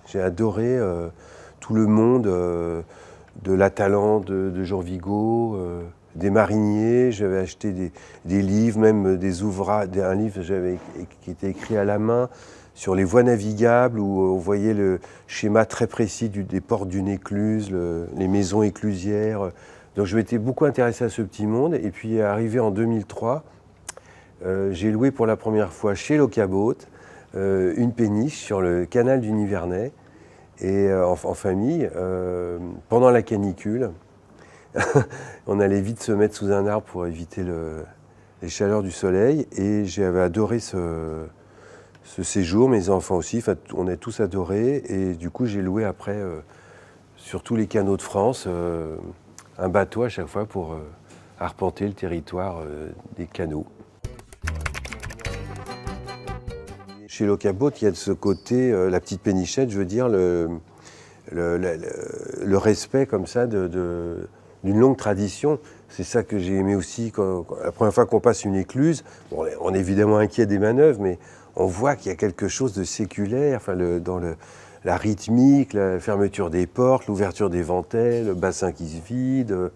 J'ai adoré tout le monde de l'Atalante, de Jean Vigo, des mariniers. J'avais acheté des livres, même des ouvrages, un livre qui était écrit à la main sur les voies navigables où on voyait le schéma très précis des ports d'une écluse, les maisons éclusières. Donc je m'étais beaucoup intéressé à ce petit monde. Et puis arrivé en 2003, j'ai loué pour la première fois chez Locaboat une péniche sur le canal du Nivernais et en famille pendant la canicule. On allait vite se mettre sous un arbre pour éviter les chaleurs du soleil et j'avais adoré ce séjour, mes enfants aussi, enfin, on a tous adoré et du coup j'ai loué après sur tous les canaux de France un bateau à chaque fois pour arpenter le territoire des canaux. Chez Locaboat, il y a de ce côté, la petite pénichette, je veux dire, le respect comme ça d'une longue tradition. C'est ça que j'ai aimé aussi. La première fois qu'on passe une écluse, bon, on est évidemment inquiet des manœuvres, mais on voit qu'il y a quelque chose de séculaire enfin, dans la rythmique, la fermeture des portes, l'ouverture des ventelles, le bassin qui se vide,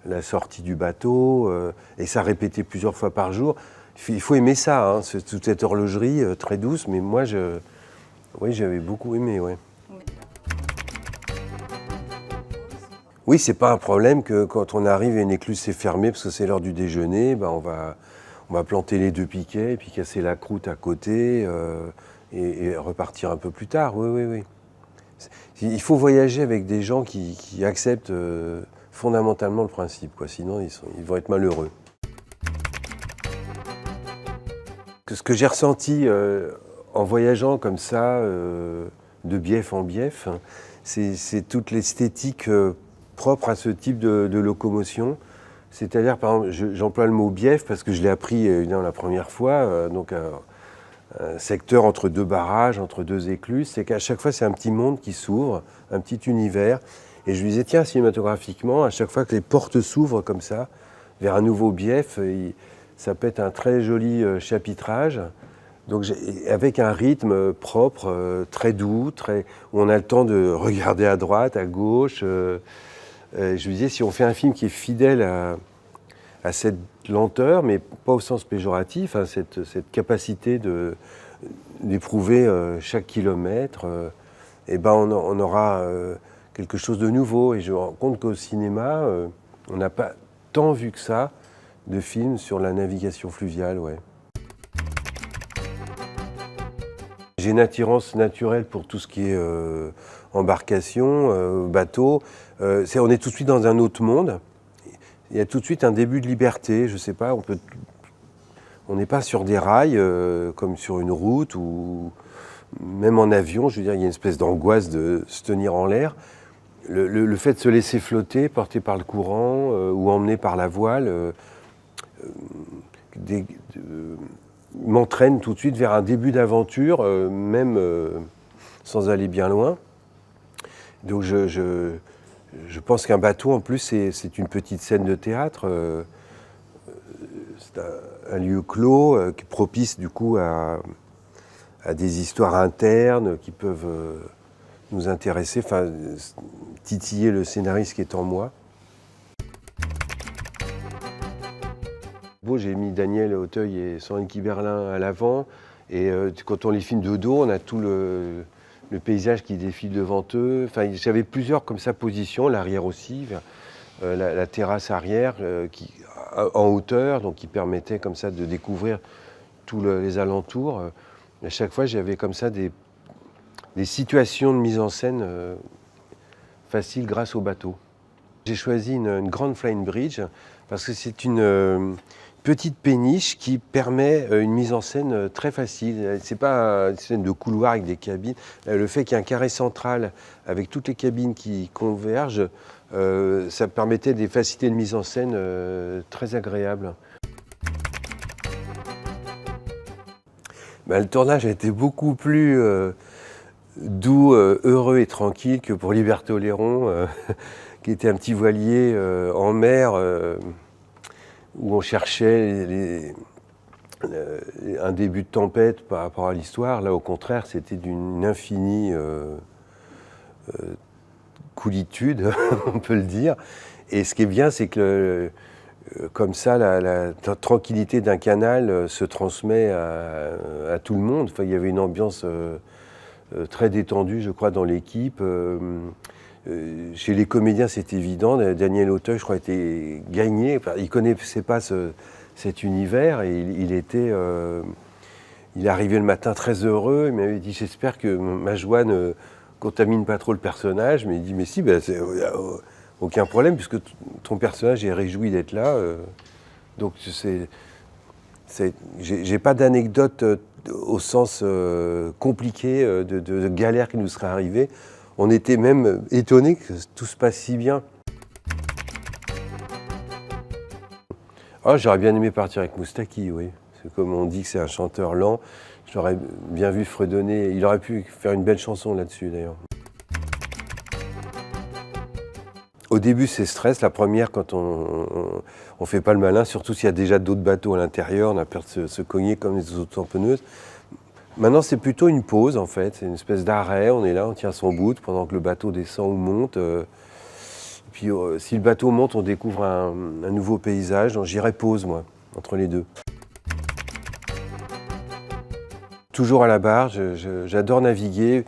la sortie du bateau, et ça répétait plusieurs fois par jour. Il faut aimer ça, hein, toute cette horlogerie très douce, mais moi, oui, j'avais beaucoup aimé. Ouais. Oui, c'est pas un problème que quand on arrive et une écluse s'est fermée parce que c'est l'heure du déjeuner, on va planter les 2 piquets, puis casser la croûte à côté et repartir un peu plus tard. Oui. Il faut voyager avec des gens qui acceptent fondamentalement le principe, quoi. Sinon ils vont être malheureux. Ce que j'ai ressenti en voyageant comme ça, de bief en bief, c'est toute l'esthétique propre à ce type de locomotion. C'est-à-dire, par exemple, j'emploie le mot bief parce que je l'ai appris la première fois, donc un secteur entre 2 barrages, entre 2 écluses, c'est qu'à chaque fois c'est un petit monde qui s'ouvre, un petit univers. Et je me disais, tiens, cinématographiquement, à chaque fois que les portes s'ouvrent comme ça, vers un nouveau bief, ça peut être un très joli chapitrage. Donc, avec un rythme propre, très doux, où on a le temps de regarder à droite, à gauche. Je me disais, si on fait un film qui est fidèle à cette lenteur, mais pas au sens péjoratif, hein, cette capacité d'éprouver chaque kilomètre, on aura quelque chose de nouveau. Et je me rends compte qu'au cinéma, on n'a pas tant vu que ça de films sur la navigation fluviale. Ouais. J'ai une attirance naturelle pour tout ce qui est embarcation, bateau. On est tout de suite dans un autre monde. Il y a tout de suite un début de liberté. Je sais pas, on n'est pas sur des rails comme sur une route ou même en avion. Je veux dire, il y a une espèce d'angoisse de se tenir en l'air. Le fait de se laisser flotter, porté par le courant ou emmené par la voile, m'entraîne tout de suite vers un début d'aventure, même sans aller bien loin. Donc je pense qu'un bateau, en plus, c'est une petite scène de théâtre. C'est un lieu clos qui est propice, du coup, à des histoires internes qui peuvent nous intéresser, enfin, titiller le scénariste qui est en moi. J'ai mis Daniel Auteuil et Sandrine Kiberlin à l'avant. Et quand on les filme de dos, on a tout le paysage qui défile devant eux. Enfin, j'avais plusieurs comme ça positions, l'arrière aussi, la terrasse arrière en hauteur, donc qui permettait comme ça de découvrir tous les alentours. À chaque fois, j'avais comme ça des situations de mise en scène faciles grâce au bateau. J'ai choisi une grande flying bridge parce que c'est une petite péniche qui permet une mise en scène très facile. C'est pas une scène de couloir avec des cabines. Le fait qu'il y ait un carré central avec toutes les cabines qui convergent, ça permettait des facilités de mise en scène très agréables. Le tournage a été beaucoup plus doux, heureux et tranquille que pour Liberté Oléron, qui était un petit voilier en mer où on cherchait un début de tempête par rapport à l'histoire. Là, au contraire, c'était d'une infinie coolitude, on peut le dire. Et ce qui est bien, c'est que comme ça, la tranquillité d'un canal se transmet à tout le monde. Enfin, il y avait une ambiance très détendue, je crois, dans l'équipe. Chez les comédiens, c'est évident. Daniel Auteuil, je crois, était gagné. Enfin, il ne connaissait pas cet univers et il est arrivé le matin très heureux. Il m'avait dit, j'espère que ma joie ne contamine pas trop le personnage. Mais il dit, mais si, ben, aucun problème, puisque ton personnage est réjoui d'être là. Donc, j'ai pas d'anecdote au sens compliqué de galère qui nous serait arrivée. On était même étonnés que tout se passe si bien. Oh, j'aurais bien aimé partir avec Moustaki, oui. C'est comme on dit que c'est un chanteur lent, j'aurais bien vu fredonner. Il aurait pu faire une belle chanson là-dessus, d'ailleurs. Au début, c'est stress. La première, quand on fait pas le malin, surtout s'il y a déjà d'autres bateaux à l'intérieur, on a peur de se cogner comme les auto-tamponneuses. Maintenant, c'est plutôt une pause, en fait. C'est une espèce d'arrêt. On est là, on tient son bout pendant que le bateau descend ou monte. Puis, si le bateau monte, on découvre un nouveau paysage. Donc, j'irai pause, moi, entre les deux. Toujours à la barre. J'adore naviguer.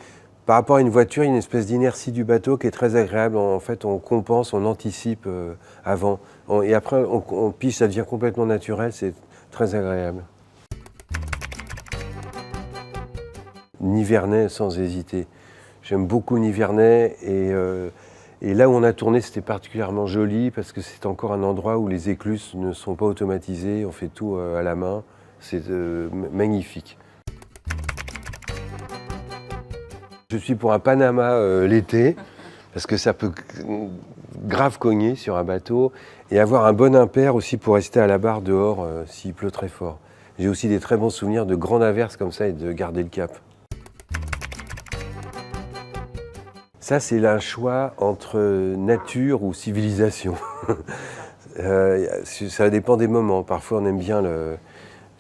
Par rapport à une voiture, il y a une espèce d'inertie du bateau qui est très agréable. En fait, on compense, on anticipe avant. Et après, on pige, ça devient complètement naturel. C'est très agréable. Nivernais sans hésiter. J'aime beaucoup Nivernais et là où on a tourné, c'était particulièrement joli parce que c'est encore un endroit où les écluses ne sont pas automatisées, on fait tout à la main. C'est magnifique. Je suis pour un Panama l'été parce que ça peut grave cogner sur un bateau et avoir un bon impair aussi pour rester à la barre dehors s'il pleut très fort. J'ai aussi des très bons souvenirs de grandes averses comme ça et de garder le cap. Ça, c'est un choix entre nature ou civilisation. Ça dépend des moments. Parfois, on aime bien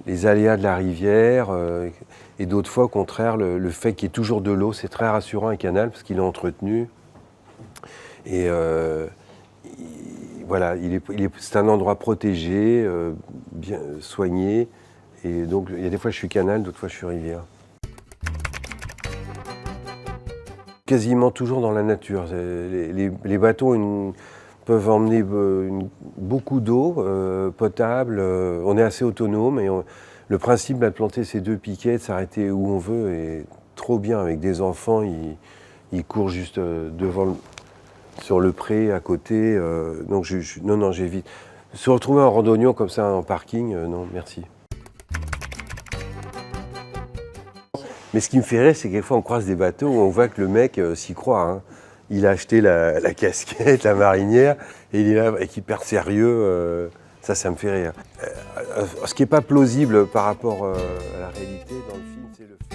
les aléas de la rivière et d'autres fois, au contraire, le fait qu'il y ait toujours de l'eau, c'est très rassurant un canal parce qu'il est entretenu. Et voilà, c'est un endroit protégé, bien soigné. Et donc, il y a des fois, je suis canal, d'autres fois, je suis rivière. Quasiment toujours dans la nature. Les bateaux peuvent emmener beaucoup d'eau potable. On est assez autonome et le principe de planter ces deux piquets, de s'arrêter où on veut est trop bien. Avec des enfants, ils courent juste sur le pré à côté. Donc non, j'évite. Se retrouver en randonnion comme ça en parking, non, merci. Mais ce qui me fait rire, c'est que quelquefois on croise des bateaux où on voit que le mec s'y croit. Hein. Il a acheté la casquette, la marinière, et il est là avec hyper sérieux. Ça me fait rire. Ce qui n'est pas plausible par rapport à la réalité dans le film, c'est le fait...